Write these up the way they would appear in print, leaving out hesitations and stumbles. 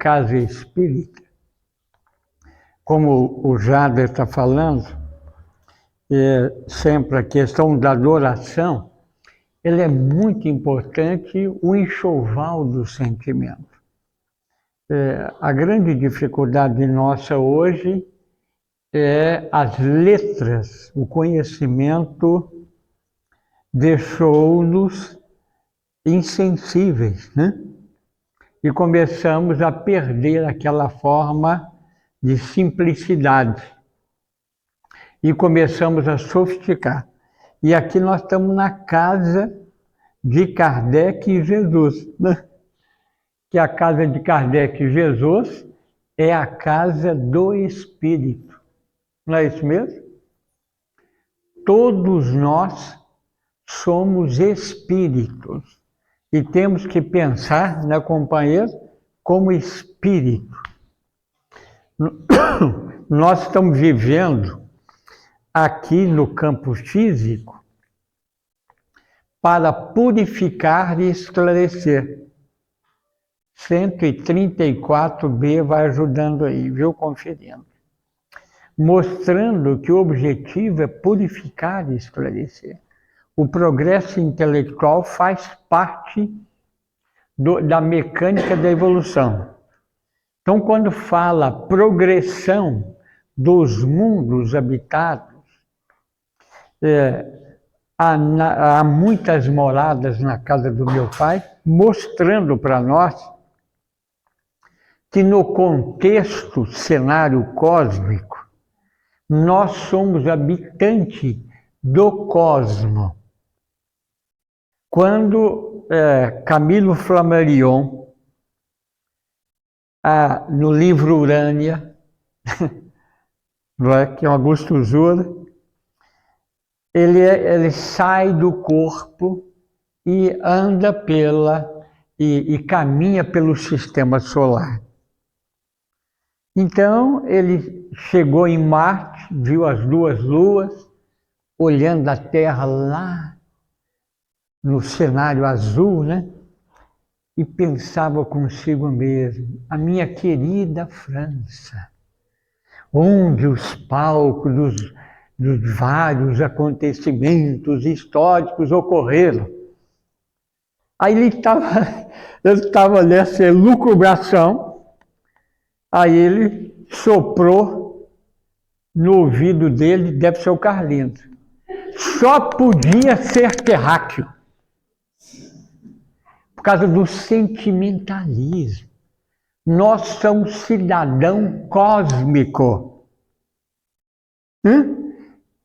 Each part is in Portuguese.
casa espírita, como o Jader está falando, sempre a questão da adoração, ele é muito importante, o enxoval do sentimento. A grande dificuldade nossa hoje é as letras, o conhecimento deixou-nos insensíveis, né? E começamos a perder aquela forma de simplicidade. E começamos a sofisticar. E aqui nós estamos na casa de Kardec e Jesus, né? Que a casa de Kardec e Jesus é a casa do Espírito. Não é isso mesmo? Todos nós somos espíritos e temos que pensar, né, companheiro, como espírito. Nós estamos vivendo aqui no campo físico para purificar e esclarecer. 134B vai ajudando aí, viu, conferindo. Mostrando que o objetivo é purificar e esclarecer. O progresso intelectual faz parte da mecânica da evolução. Então, quando fala progressão dos mundos habitados, há muitas moradas na casa do meu pai, mostrando para nós que no contexto cenário cósmico, nós somos habitantes do cosmo. Quando Camilo Flammarion, no livro Urânia, que é um Augusto Usura, ele sai do corpo e anda e caminha pelo sistema solar. Então, ele chegou em Marte, viu as duas luas, olhando a Terra lá no cenário azul, né? E pensava consigo mesmo, a minha querida França, onde os palcos dos vários acontecimentos históricos ocorreram. Aí ele estava nessa elucubração. Aí ele soprou no ouvido dele, deve ser o Carlinhos. Só podia ser terráqueo. Por causa do sentimentalismo. Nós somos cidadão cósmico.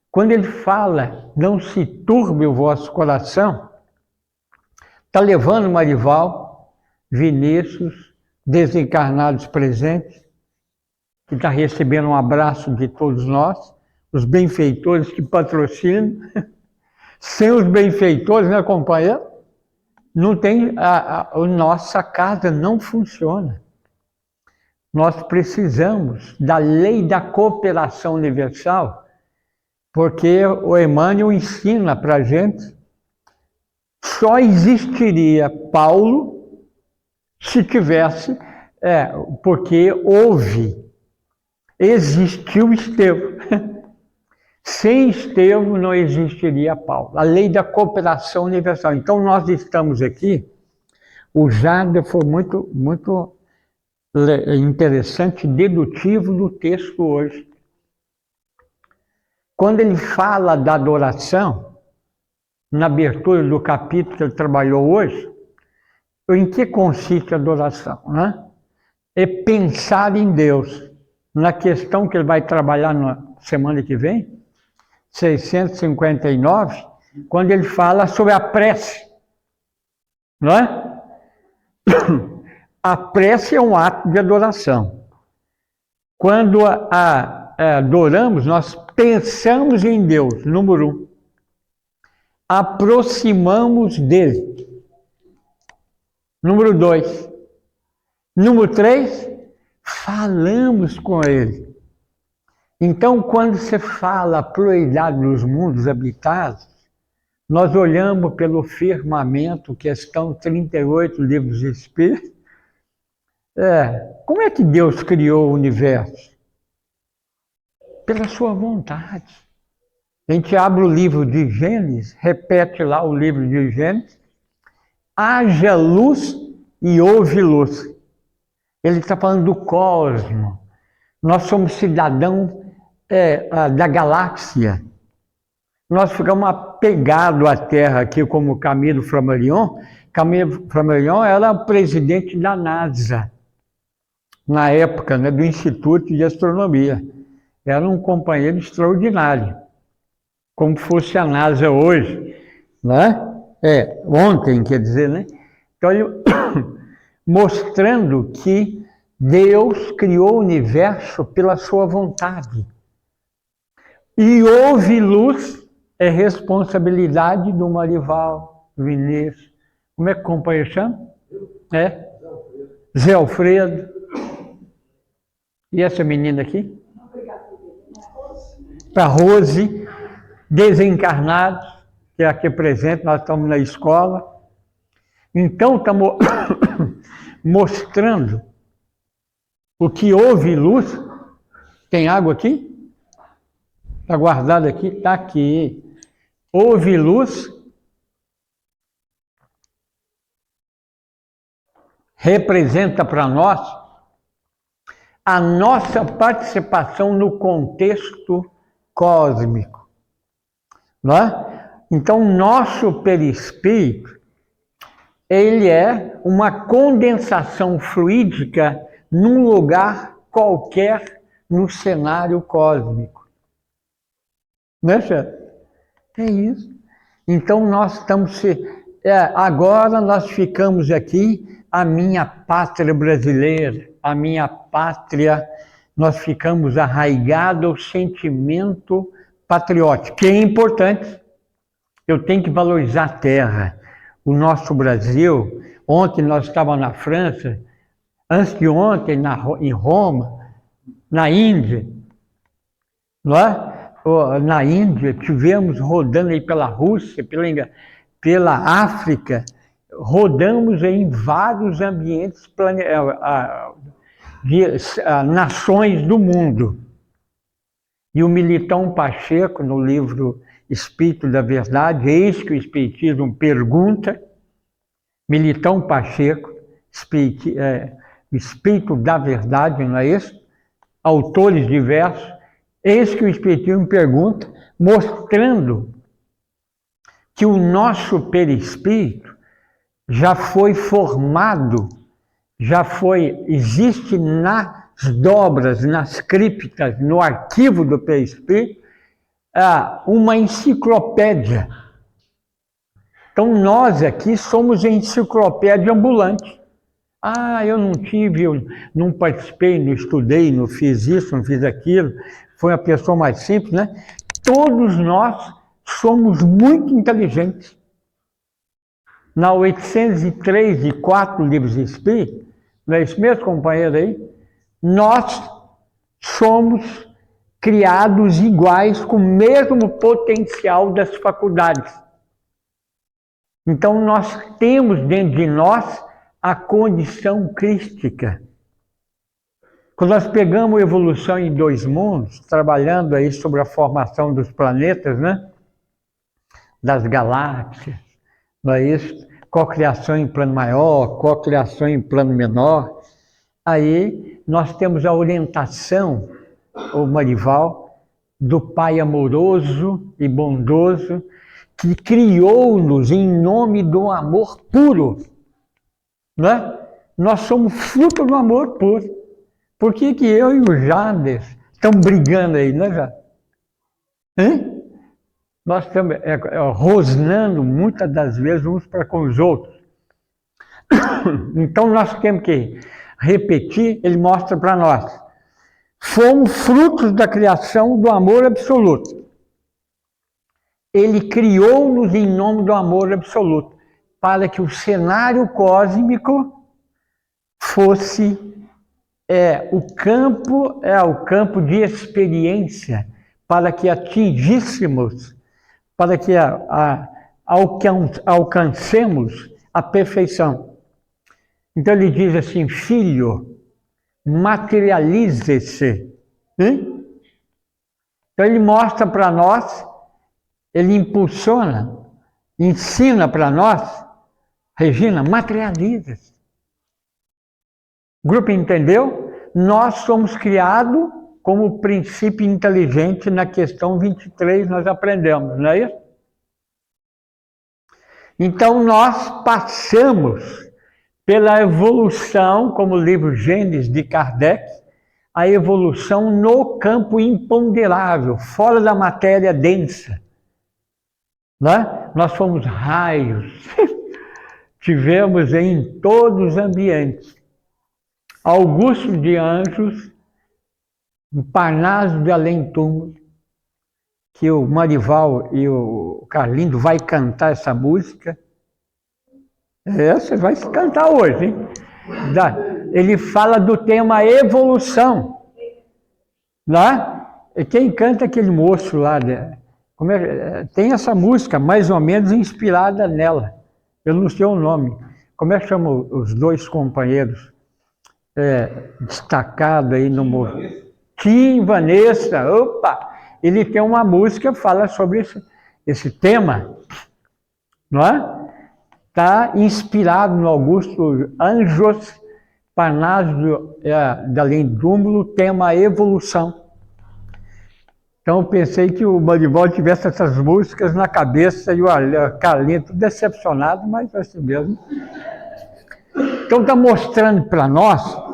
Quando ele fala, não se turbe o vosso coração, está levando Marival, Vinícius, desencarnados presentes, que está recebendo um abraço de todos nós, os benfeitores que patrocinam. Sem os benfeitores, né, companheiro? Não tem, a nossa casa não funciona. Nós precisamos da lei da cooperação universal, porque o Emmanuel ensina para a gente, só existiria Paulo se tivesse, porque existiu Estevão. Sem Estevão não existiria Paulo. A lei da cooperação universal. Então nós estamos aqui, o Jader foi muito, muito interessante, dedutivo no texto hoje. Quando ele fala da adoração, na abertura do capítulo que ele trabalhou hoje, em que consiste a adoração, né? É pensar em Deus. Na questão que ele vai trabalhar na semana que vem, 659, quando ele fala sobre a prece, não é? A prece é um ato de adoração. Quando adoramos, nós pensamos em Deus, número 1. Aproximamos dele. Número 2. Número 3, falamos com ele. Então, quando você fala a pluralidade dos mundos habitados, nós olhamos pelo firmamento, questão 38, Livro dos Espíritos, Como é que Deus criou o universo? Pela sua vontade. A gente abre o livro de Gênesis, repete lá o livro de Gênesis, haja luz e houve luz. Ele está falando do cosmos. Nós somos cidadãos da galáxia. Nós ficamos apegados à Terra aqui, como Camilo Flammarion. Camilo Flammarion era o presidente da NASA, na época, né, do Instituto de Astronomia. Era um companheiro extraordinário, como fosse a NASA hoje, né? Ontem, quer dizer, né? Então, ele mostrando que Deus criou o universo pela sua vontade. E houve luz, é responsabilidade do Marival, do Inês. Como é que o companheiro chama? Zé Alfredo. E essa menina aqui? Para Rose, desencarnados, que é aqui presente, nós estamos na escola. Então, estamos mostrando o que houve luz. Tem água aqui? Está guardado aqui? Está aqui. Houve luz. Representa para nós a nossa participação no contexto cósmico. Não é? Então, o nosso perispírito, ele é uma condensação fluídica num lugar qualquer no cenário cósmico. Não é certo? É isso. Então, nós estamos... agora nós ficamos aqui, a minha pátria brasileira, a minha pátria, nós ficamos arraigados ao sentimento patriótico, que é importante. Eu tenho que valorizar a terra. O nosso Brasil, ontem nós estávamos na França, antes de ontem em Roma, na Índia, não é? Na Índia, tivemos rodando aí pela Rússia, pela África, rodamos em vários ambientes de nações do mundo. E o Militão Pacheco, no livro Espírito da Verdade, eis que o Espiritismo pergunta, Militão Pacheco, Espírito da Verdade, não é isso? Autores diversos, eis que o Espiritismo pergunta, mostrando que o nosso perispírito já foi formado, existe nas dobras, nas criptas, no arquivo do perispírito, uma enciclopédia. Então nós aqui somos a enciclopédia ambulante. Eu não tive, eu não participei, não estudei, não fiz isso, não fiz aquilo, foi a pessoa mais simples, né? Todos nós somos muito inteligentes. Na 803 de 4 livros de Espírito, não é isso mesmo, companheiro aí? Nós somos criados iguais, com o mesmo potencial das faculdades. Então nós temos dentro de nós a condição crística. Quando nós pegamos a evolução em 2 mundos, trabalhando aí sobre a formação dos planetas, né? Das galáxias, não é isso? Cocriação em plano maior, cocriação em plano menor. Aí nós temos a orientação, o Marival, do Pai amoroso e bondoso, que criou-nos em nome do amor puro. Não é? Nós somos fruto do amor puro. Por que eu e o Jader estamos brigando aí, né, Jader? Hein? Nós estamos rosnando muitas das vezes uns para com os outros. Então nós temos que repetir, ele mostra para nós. Fomos frutos da criação do amor absoluto. Ele criou-nos em nome do amor absoluto, para que o cenário cósmico fosse o campo de experiência, para que atingíssemos, para que alcancemos a perfeição. Então ele diz assim, filho, materialize-se. Então ele mostra para nós, ele impulsiona, ensina para nós, Regina, materializa-se. O grupo entendeu? Nós somos criados como princípio inteligente na questão 23, nós aprendemos, não é isso? Então nós passamos pela evolução, como o livro Gênesis de Kardec, a evolução no campo imponderável, fora da matéria densa. Né? Nós fomos raios, tivemos em todos os ambientes. Augusto de Anjos, em Parnaso de Além-Túmulo, que o Marival e o Carlindo vai cantar essa música. Você vai cantar hoje, hein? Ele fala do tema evolução. Lá, quem canta é aquele moço lá, tem essa música mais ou menos inspirada nela. Eu não sei o nome. Como é que chamam os dois companheiros destacados aí no movimento? Tim, Vanessa, opa! Ele tem uma música que fala sobre esse tema, não é? Está inspirado no Augusto Anjos, Parnaso de Além-Túmulo, tema evolução. Então eu pensei que o Marival tivesse essas músicas na cabeça e o Carlinhos decepcionado, mas é assim mesmo. Então está mostrando para nós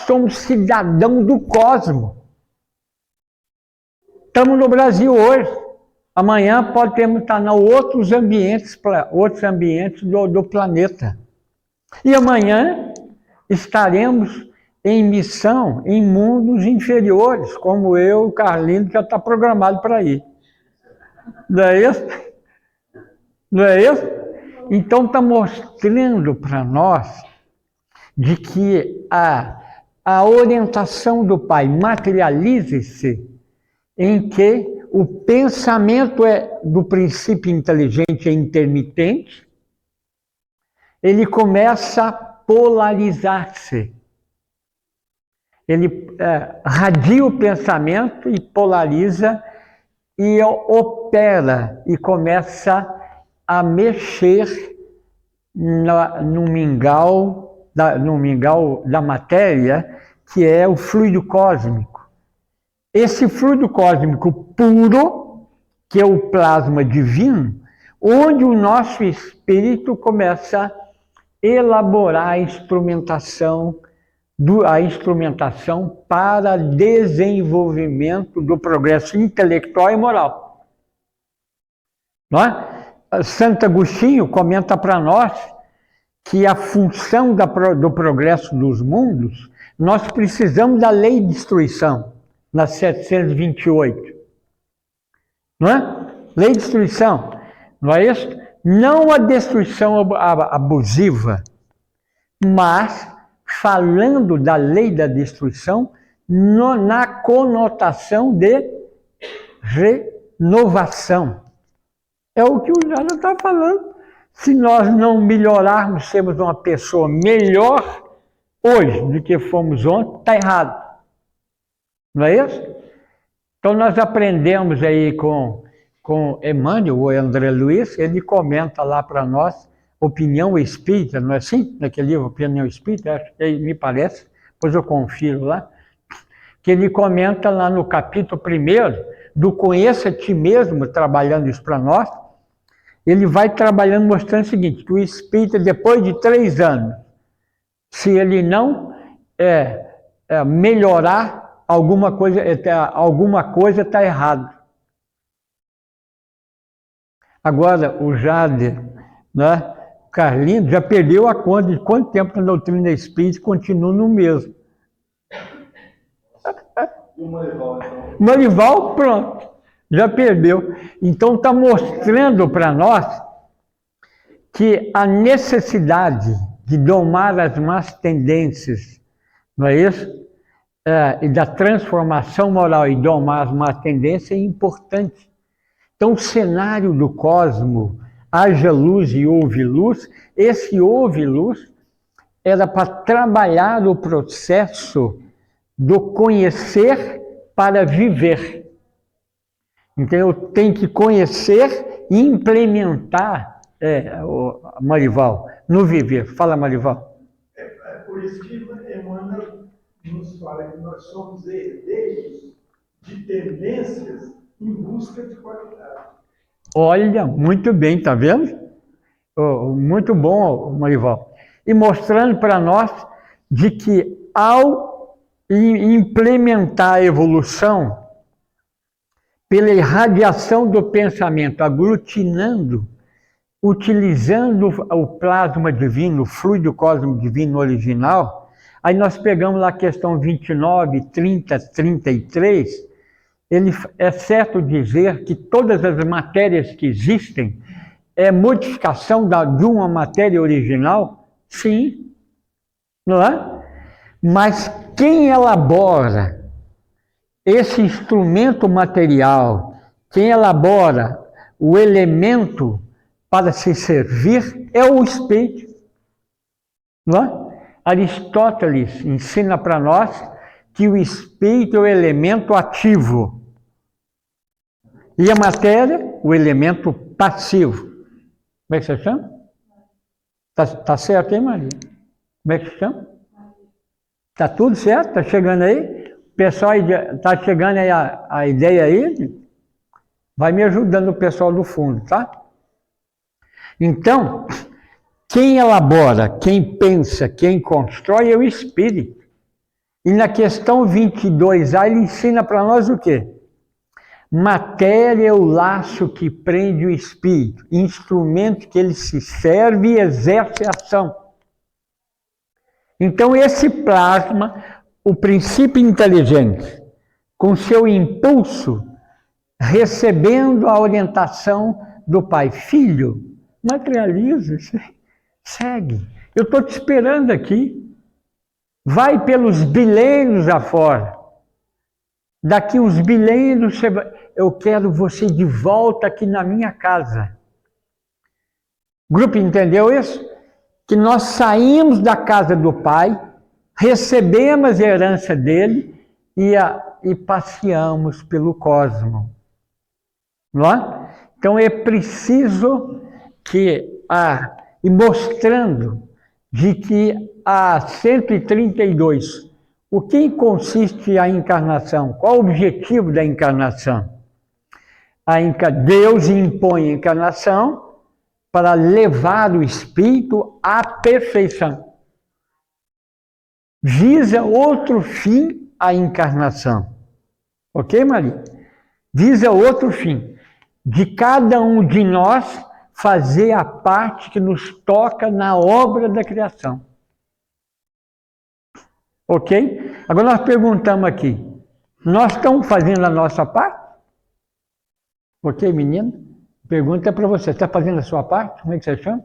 somos cidadãos do cosmos. Estamos no Brasil hoje. Amanhã podemos estar em outros ambientes do planeta. E amanhã estaremos em missão em mundos inferiores, como eu, o Carlinhos, já está programado para ir. Não é isso? Não é isso? Então está mostrando para nós de que a orientação do Pai materialize-se em que o pensamento do princípio inteligente é intermitente, ele começa a polarizar-se. Ele radia o pensamento e polariza e opera e começa a mexer no mingau da matéria, que é o fluido cósmico. Esse fluido cósmico puro, que é o plasma divino, onde o nosso espírito começa a elaborar a instrumentação para desenvolvimento do progresso intelectual e moral. Não é? Santo Agostinho comenta para nós que a função do progresso dos mundos, nós precisamos da lei de destruição. Na 728. Não é? Lei de destruição. Não é isso? Não a destruição abusiva, mas falando da lei da destruição na conotação de renovação. É o que o Jana está falando. Se nós não melhorarmos, sermos uma pessoa melhor hoje do que fomos ontem, está errado. Não é isso? Então nós aprendemos aí com Emmanuel, o André Luiz, ele comenta lá para nós, Opinião Espírita, não é assim? Naquele livro, Opinião Espírita, acho que me parece, depois eu confiro lá, que ele comenta lá no capítulo 1 do Conheça a Ti Mesmo, trabalhando isso para nós, ele vai trabalhando mostrando o seguinte, que o Espírita, depois de 3 anos, se ele não melhorar, alguma coisa está errada. Agora, o Jader, né, o Carlinhos, já perdeu a conta de quanto tempo a doutrina espírita continua no mesmo. E o Marival, então? Marival, pronto, já perdeu. Então está mostrando para nós que a necessidade de domar as más tendências, não é isso? E da transformação moral e domar as más tendências é importante. Então, o cenário do cosmos, haja luz e houve luz, esse houve luz era para trabalhar o processo do conhecer para viver. Então eu tenho que conhecer e implementar, Marival, no viver. Fala, Marival. É por isso que Emmanuel nos fala que nós somos herdeiros de tendências em busca de qualidade. Olha, muito bem, tá vendo? Muito bom, Marival. E mostrando para nós de que ao implementar a evolução, pela irradiação do pensamento, aglutinando, utilizando o plasma divino, o fluido cósmico divino original, aí nós pegamos lá a questão 29, 30, 33, ele é certo dizer que todas as matérias que existem é modificação de uma matéria original? Sim, não é? Mas quem elabora esse instrumento material, quem elabora o elemento para se servir é o espírito. Não é? Aristóteles ensina para nós que o espírito é o elemento ativo e a matéria, o elemento passivo. Como é que você chama? Tá certo, hein, Maria? Como é que você chama? Tá tudo certo? Tá chegando aí? O pessoal, tá chegando aí a ideia aí? Vai me ajudando o pessoal do fundo, tá? Então, quem elabora, quem pensa, quem constrói é o espírito. E na questão 22A ele ensina para nós o quê? Matéria é o laço que prende o espírito, instrumento que ele se serve e exerce a ação. Então esse plasma, o princípio inteligente, com seu impulso, recebendo a orientação do pai, filho, materializa, segue. Eu estou te esperando aqui. Vai pelos bilhões afora. Daqui uns bilhões eu quero você de volta aqui na minha casa. O grupo entendeu isso? Que nós saímos da casa do pai, recebemos a herança dele e passeamos pelo cosmos. Não é? Então é preciso que, e mostrando de que a 132, o que consiste a encarnação? Qual o objetivo da encarnação? Deus impõe a encarnação para levar o espírito à perfeição. Visa outro fim a encarnação. Ok, Maria? Visa outro fim. De cada um de nós fazer a parte que nos toca na obra da criação. Ok? Agora nós perguntamos aqui, nós estamos fazendo a nossa parte? Ok, menina? Pergunta para você, está fazendo a sua parte? Como é que você chama?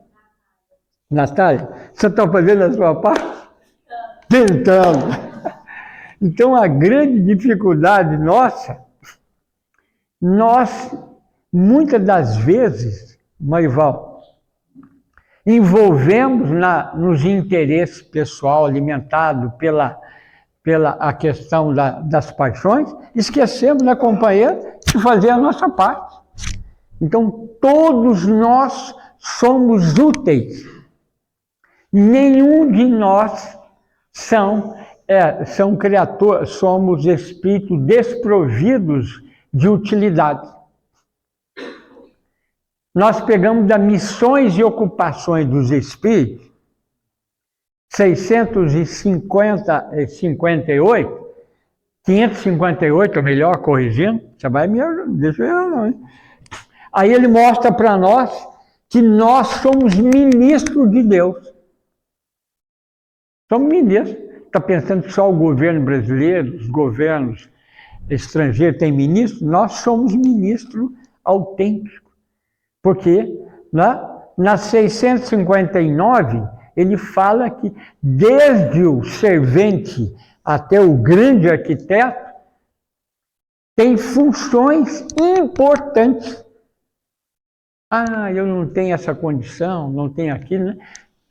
Natália? Você está fazendo a sua parte? Tentando. Então a grande dificuldade nossa, nós, muitas das vezes, Marival, envolvemos nos interesses pessoal alimentado pela a questão das paixões, esquecemos, né, companheiro, de fazer a nossa parte. Então, todos nós somos úteis. Nenhum de nós são criaturas, somos espíritos desprovidos de utilidade. Nós pegamos das missões e ocupações dos espíritos, 658, 558, melhor, corrigindo, você vai me ajudar, deixa eu não, hein? Aí ele mostra para nós que nós somos ministros de Deus. Somos ministros. Está pensando que só o governo brasileiro, os governos estrangeiros têm ministro? Nós somos ministros autênticos. Porque na 659, ele fala que desde o servente até o grande arquiteto, tem funções importantes. Eu não tenho essa condição, não tenho aquilo, né?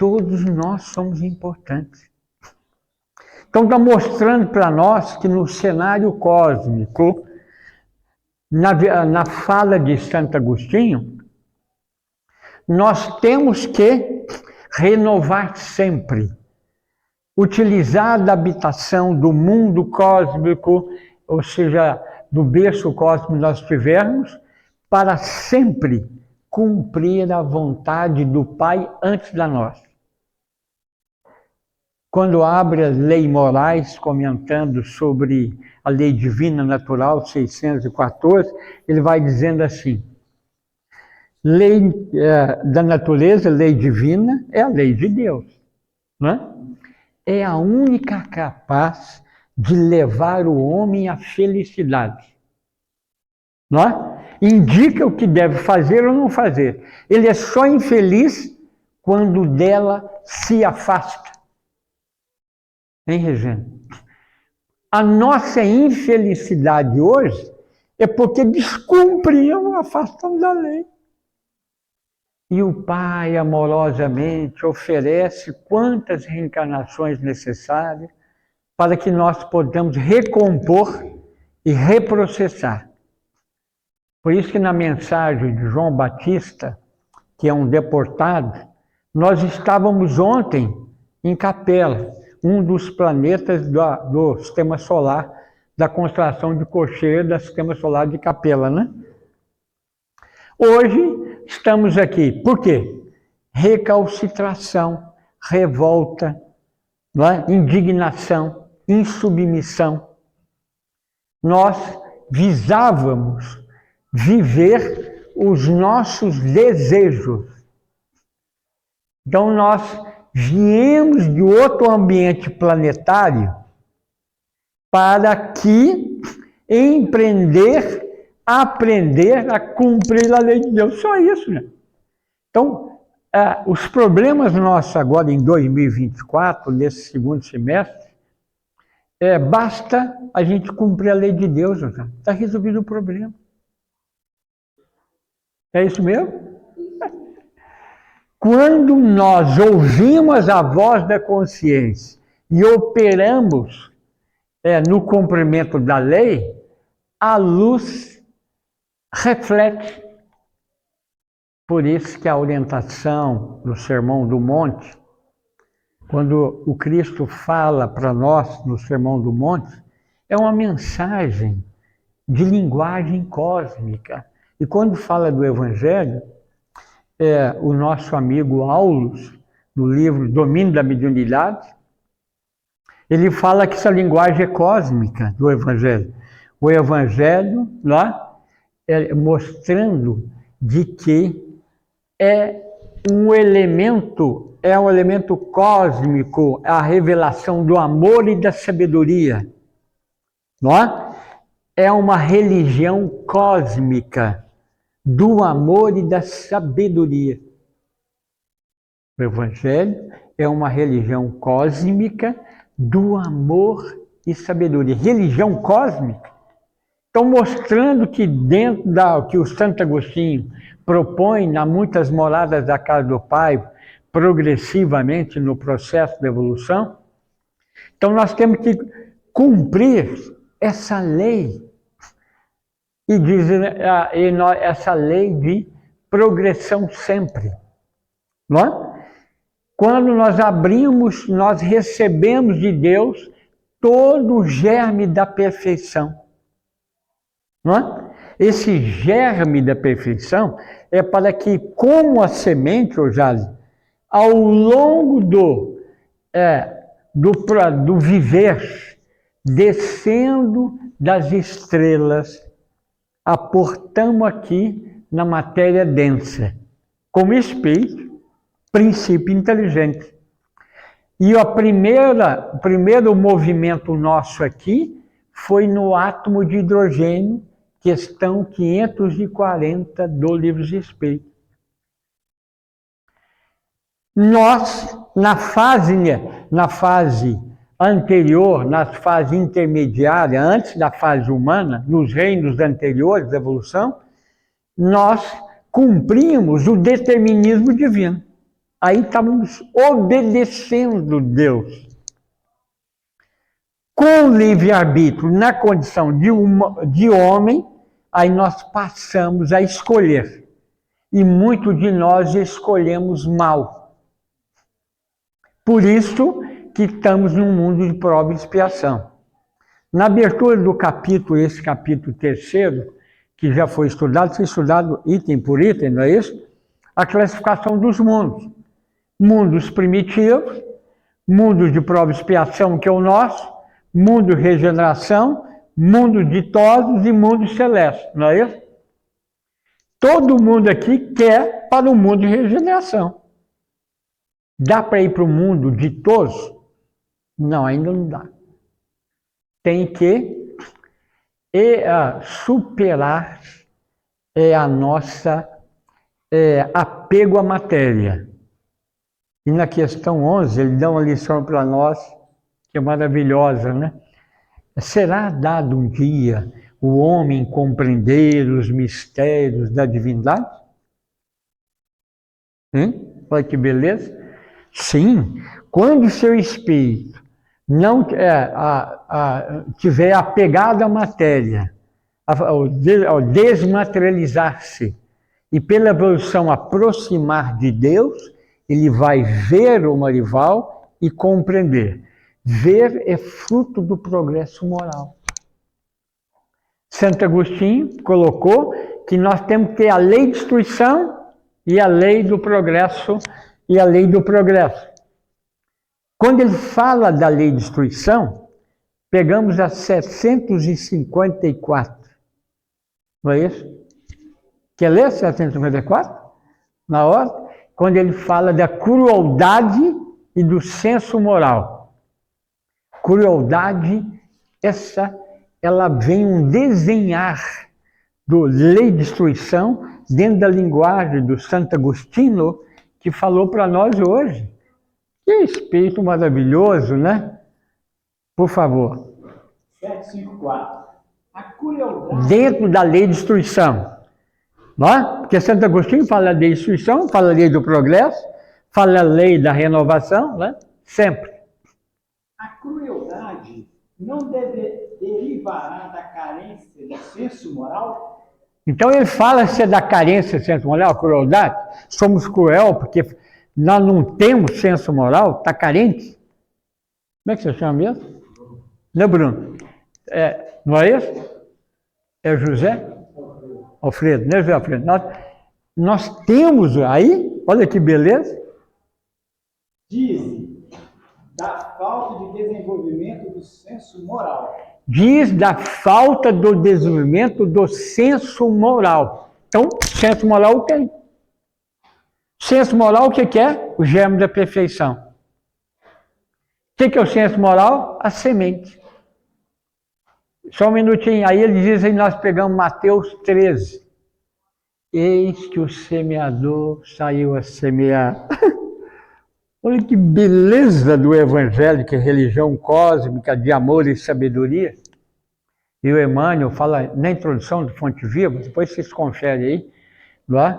Todos nós somos importantes. Então está mostrando para nós que no cenário cósmico, na fala de Santo Agostinho, nós temos que renovar sempre, utilizar da habitação do mundo cósmico, ou seja, do berço cósmico que nós tivermos, para sempre cumprir a vontade do Pai antes da nossa. Quando abre as leis morais, comentando sobre a lei divina natural 614, ele vai dizendo assim, lei da natureza, lei divina, é a lei de Deus. Né? É a única capaz de levar o homem à felicidade. Não? Indica o que deve fazer ou não fazer. Ele é só infeliz quando dela se afasta. Hein, Regina? A nossa infelicidade hoje é porque descumpriam, afastam da lei. E o Pai amorosamente oferece quantas reencarnações necessárias para que nós possamos recompor e reprocessar. Por isso que na mensagem de João Batista, que é um deportado, nós estávamos ontem em Capela, um dos planetas do Sistema Solar, da constelação de Cocheiro, do Sistema Solar de Capela, né? Hoje estamos aqui. Por quê? Recalcitração, revolta, não é? Indignação, insubmissão. Nós visávamos viver os nossos desejos. Então nós viemos de outro ambiente planetário para aqui aprender a cumprir a lei de Deus. Só isso, né? Então, os problemas nossos agora em 2024, nesse segundo semestre, basta a gente cumprir a lei de Deus, está resolvido o problema. É isso mesmo? Quando nós ouvimos a voz da consciência e operamos no cumprimento da lei, a luz reflete. Por isso que a orientação do Sermão do Monte, quando o Cristo fala para nós no Sermão do Monte, é uma mensagem de linguagem cósmica. E quando fala do Evangelho, o nosso amigo Aulus, no livro Domínio da Mediunidade, ele fala que essa linguagem é cósmica do Evangelho. O Evangelho lá mostrando de que é um elemento cósmico, a revelação do amor e da sabedoria. Não é? É uma religião cósmica do amor e da sabedoria. O Evangelho é uma religião cósmica do amor e sabedoria. Religião cósmica? Estão mostrando que dentro que o Santo Agostinho propõe nas muitas moradas da casa do Pai, progressivamente no processo de evolução. Então nós temos que cumprir essa lei. E diz essa lei de progressão sempre. Não é? Quando nós abrimos, nós recebemos de Deus todo o germe da perfeição. Não é? Esse germe da perfeição é para que, como a semente, ao longo do viver, descendo das estrelas, aportamos aqui na matéria densa, como espírito, princípio inteligente. E o primeiro movimento nosso aqui foi no átomo de hidrogênio, questão 540 do Livro dos Espíritos. Nós, na fase anterior, na fase intermediária, antes da fase humana, nos reinos anteriores da evolução, nós cumprimos o determinismo divino. Aí estamos obedecendo Deus. Com o livre-arbítrio, na condição de homem, aí nós passamos a escolher. E muitos de nós escolhemos mal. Por isso que estamos num mundo de prova e expiação. Na abertura do capítulo, esse capítulo 3º, que já foi estudado item por item, não é isso? A classificação dos mundos. Mundos primitivos, mundos de prova e expiação, que é o nosso, mundo de regeneração, mundo ditosos e mundo celeste, não é isso? Todo mundo aqui quer para o mundo de regeneração. Dá para ir para o mundo ditoso? Não, ainda não dá. Tem que superar a nossa apego à matéria. E na questão 11, ele dá uma lição para nós, que é maravilhosa, né? Será dado um dia o homem compreender os mistérios da divindade? Olha que beleza. Sim, quando o seu espírito não tiver apegado à matéria, ao desmaterializar-se e pela evolução aproximar de Deus, ele vai ver o Marival e compreender. Ver é fruto do progresso moral. Santo Agostinho colocou que nós temos que ter a lei de destruição e a lei do progresso Quando ele fala da lei de destruição, pegamos a 754. Não é isso? Quer ler 754? Na hora? Quando ele fala da crueldade e do senso moral. Crueldade, ela vem um desenhar do lei de destruição dentro da linguagem do Santo Agostinho, que falou para nós hoje. Que espírito maravilhoso, né? Por favor. 754. A crueldade. Dentro da lei de destruição. Não é? Porque Santo Agostinho fala da lei de destruição, fala da lei do progresso, fala da lei da renovação, né? Sempre. A crueldade não derivará da carência do senso moral? Então ele fala se é da carência do senso moral, a crueldade. Somos cruel porque nós não temos senso moral, está carente. Como é que você chama mesmo? Não é Bruno? Não é isso? É José? Alfredo, né, José Alfredo? Nós temos aí, olha que beleza. Diz da falta de desenvolvimento do senso moral. Diz da falta do desenvolvimento do senso moral. Então, senso moral tem. Senso moral, o que é? O germe da perfeição. O que é o senso moral? A semente. Só um minutinho. Aí ele diz aí, nós pegamos Mateus 13. Eis que o semeador saiu a semear. Olha que beleza do Evangelho, que é religião cósmica de amor e sabedoria. E o Emmanuel fala na introdução do Fonte Viva, depois vocês conferem aí, não é?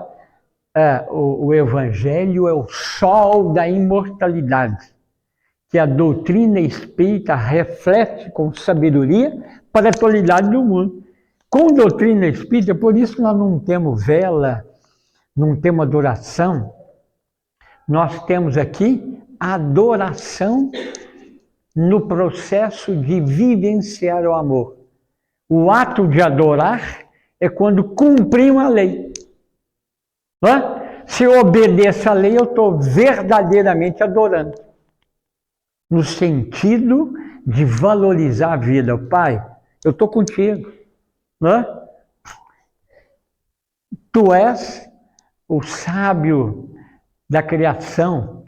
O Evangelho é o sol da imortalidade, que a doutrina espírita reflete com sabedoria para a atualidade do mundo. Com doutrina espírita, por isso nós não temos vela, não temos adoração, nós temos aqui adoração no processo de vivenciar o amor. O ato de adorar é quando cumprimos a lei. Se eu obedeço à lei, eu estou verdadeiramente adorando. No sentido de valorizar a vida. Pai, eu estou contigo. Tu és o sábio da criação,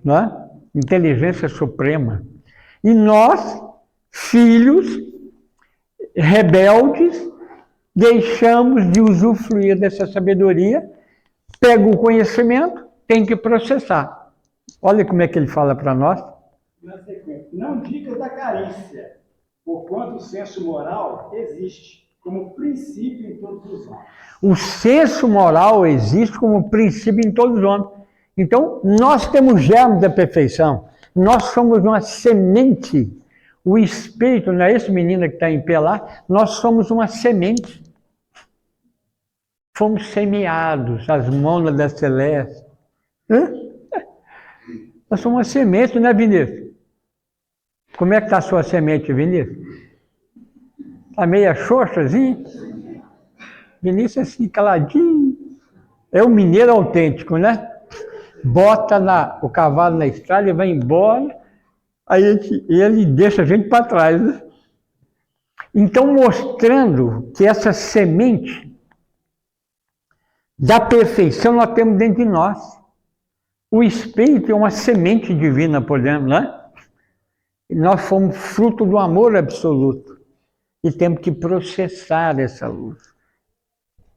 inteligência suprema. E nós, filhos rebeldes, deixamos de usufruir dessa sabedoria, pega o conhecimento, tem que processar. Olha como é que ele fala para nós. Na sequência, não digas da carência, porquanto o senso moral existe como princípio em todos os homens. O senso moral existe como princípio em todos os homens. Então, nós temos germes da perfeição. Nós somos uma semente. O Espírito, não é esse menino que está em pé lá? Nós somos uma semente. Fomos semeados, as mônadas celestes. Nós somos uma semente, né, Vinícius? Como é que está a sua semente, Vinícius? Está meia xoxazinha? Vinícius assim, caladinho. É o mineiro autêntico, né? Bota o cavalo na estrada e vai embora, aí ele deixa a gente para trás, né? Então, mostrando que essa semente da perfeição nós temos dentro de nós. O Espírito é uma semente divina, podemos, né? E nós fomos fruto do amor absoluto. E temos que processar essa luz.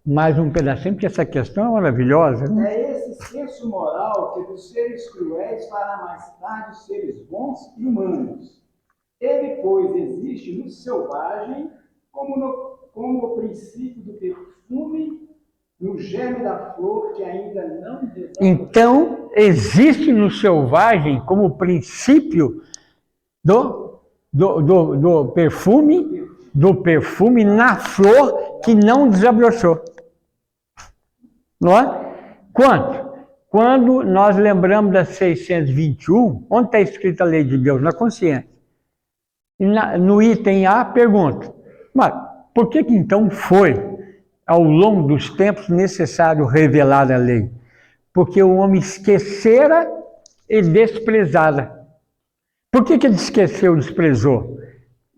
Mais um pedacinho, porque essa questão é maravilhosa, né? É esse senso moral que dos seres cruéis fará mais tarde os seres bons e humanos. Ele, pois, existe no selvagem como o princípio do perfume, no germe da flor que ainda não desabrochou. Então, existe no selvagem como o princípio do perfume na flor que não desabrochou. Não é? Quando nós lembramos da 621, onde está escrita a lei de Deus? Na consciência. No item A, pergunta, mas por que então foi, ao longo dos tempos, necessário revelar a lei? Porque o homem esquecera e desprezara. Por que ele esqueceu e desprezou?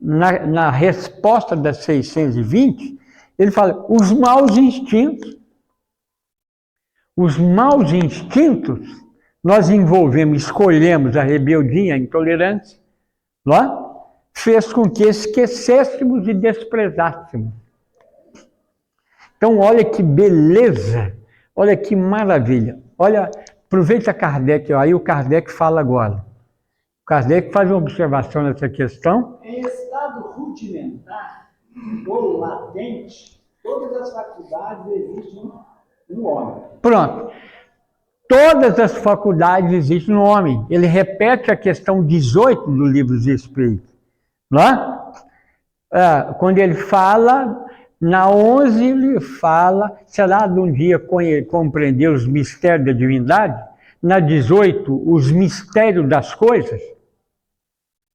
Na resposta da 620, ele fala, os maus instintos. Os maus instintos, nós envolvemos, escolhemos a rebeldia, a intolerância, não é? Fez com que esquecêssemos e desprezássemos. Então, olha que beleza, olha que maravilha. Olha, aproveita Kardec, aí o Kardec fala agora. O Kardec faz uma observação nessa questão. Em estado rudimentar ou latente, todas as faculdades existem no homem. Pronto. Todas as faculdades existem no homem. Ele repete a questão 18 do Livro dos Espíritos. Não é? Quando ele fala, na 11 ele fala, será de um dia compreender os mistérios da divindade? Na 18, os mistérios das coisas?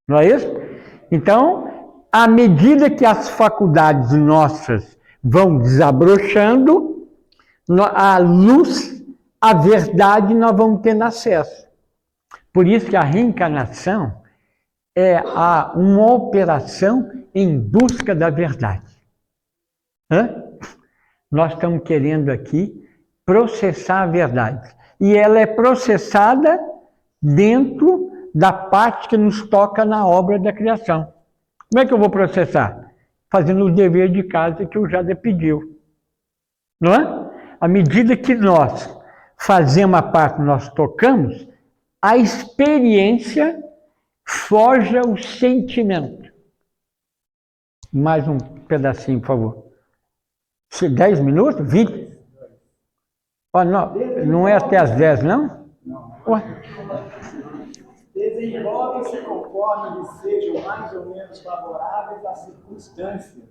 Não é isso? Então, à medida que as faculdades nossas vão desabrochando, a luz, a verdade, nós vamos tendo acesso. Por isso que a reencarnação é uma operação em busca da verdade. Nós estamos querendo aqui processar a verdade. E ela é processada dentro da parte que nos toca na obra da criação. Como é que eu vou processar? Fazendo o dever de casa que o Jada pediu. Não é? À medida que nós fazemos a parte que nós tocamos, a experiência forja o sentimento. Mais um pedacinho, por favor. 10 minutos? 20? Oh, não é até as 10, não? Não. Ué? Desenvolve-se conforme lhes sejam mais ou menos favoráveis às circunstâncias.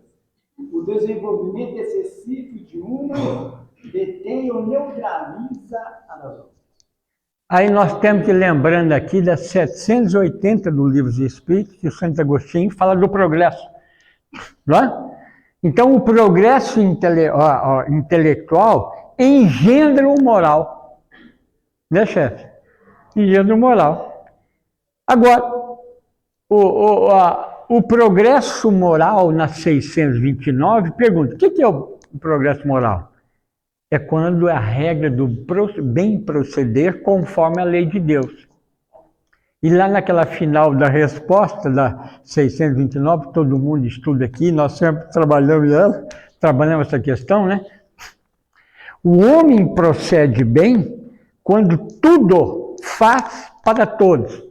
O desenvolvimento excessivo de uma detém ou neutraliza a das outras. Aí nós temos que, lembrando aqui das 780 do Livro dos Espíritos, que o Santo Agostinho fala do progresso. Não é? Então, o progresso intelectual engendra o moral. Né, chefe? Engendra o moral. Agora, o progresso moral na 629 pergunta, o que é o progresso moral? É quando a regra do bem proceder conforme a lei de Deus. E lá naquela final da resposta da 629, todo mundo estuda aqui, nós sempre trabalhamos essa questão, né? O homem procede bem quando tudo faz para todos.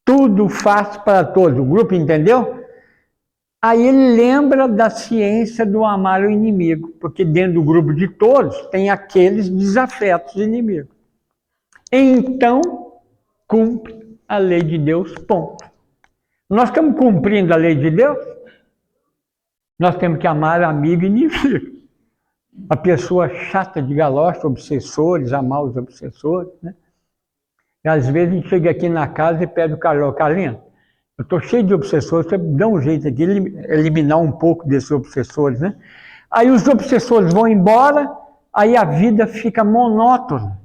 Tudo faz para todos. O grupo entendeu? Aí ele lembra da ciência do amar o inimigo, porque dentro do grupo de todos tem aqueles desafetos inimigos. Então, cumpre a lei de Deus, ponto. Nós estamos cumprindo a lei de Deus? Nós temos que amar amigo e inimigo. A pessoa chata de galocha, obsessores, amar os obsessores, né? E às vezes a gente chega aqui na casa e pede o Carlão, Carlinhos, eu estou cheio de obsessores, você dá um jeito aqui, eliminar um pouco desses obsessores, né? Aí os obsessores vão embora, aí a vida fica monótona.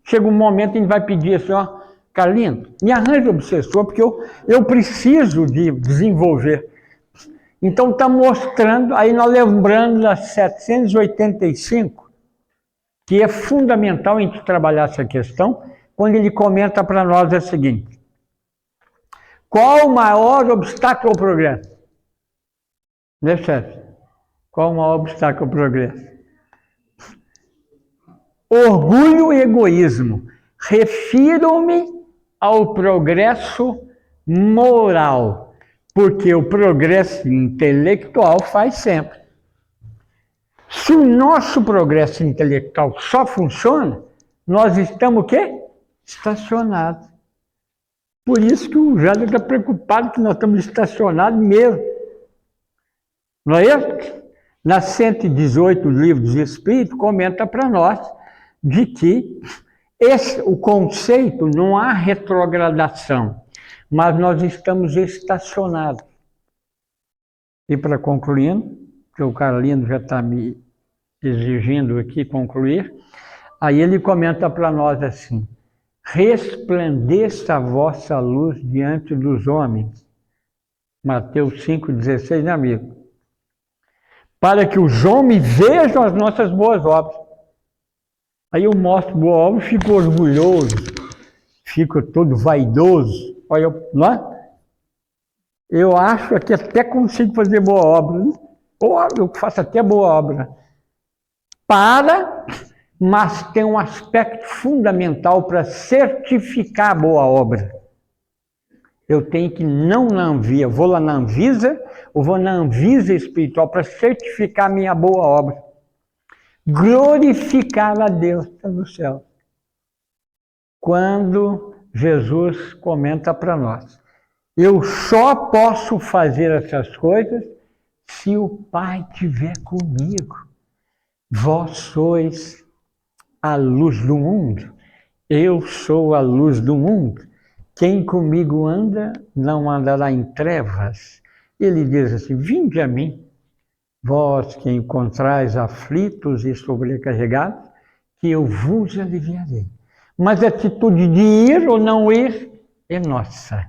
Chega um momento que a gente vai pedir assim, ó, Carlinhos, me arranja obsessor, porque eu preciso de desenvolver. Então está mostrando, aí nós lembrando da 785, que é fundamental a gente trabalhar essa questão, quando ele comenta para nós o seguinte: qual o maior obstáculo ao progresso? Né, chefe? Qual o maior obstáculo ao progresso? Orgulho e egoísmo. Refiro-me ao progresso moral, porque o progresso intelectual faz sempre. Se o nosso progresso intelectual só funciona, nós estamos o quê? Estacionados. Por isso que o Jânio está preocupado que nós estamos estacionados mesmo. Não é isso? Na 118 do Livro dos Espíritos, comenta para nós de que o conceito não há retrogradação, mas nós estamos estacionados. E para concluindo, que o Carlino já está me exigindo aqui concluir, aí ele comenta para nós assim: resplandeça a vossa luz diante dos homens. Mateus 5,16, né, amigo? Para que os homens vejam as nossas boas obras. Aí eu mostro boa obra, fico orgulhoso, fico todo vaidoso. Olha, não é? Eu acho que até consigo fazer boa obra, né? Ou eu faço até boa obra. Mas tem um aspecto fundamental para certificar a boa obra. Eu tenho que não na Anvisa, vou lá na Anvisa, ou vou na Anvisa espiritual para certificar a minha boa obra. Glorificar a Deus no céu. Quando Jesus comenta para nós: eu só posso fazer essas coisas se o Pai estiver comigo. Vós sois a luz do mundo, eu sou a luz do mundo. Quem comigo anda, não andará em trevas. Ele diz assim: vinde a mim, vós que encontrais aflitos e sobrecarregados, que eu vos aliviarei. Mas a atitude de ir ou não ir é nossa.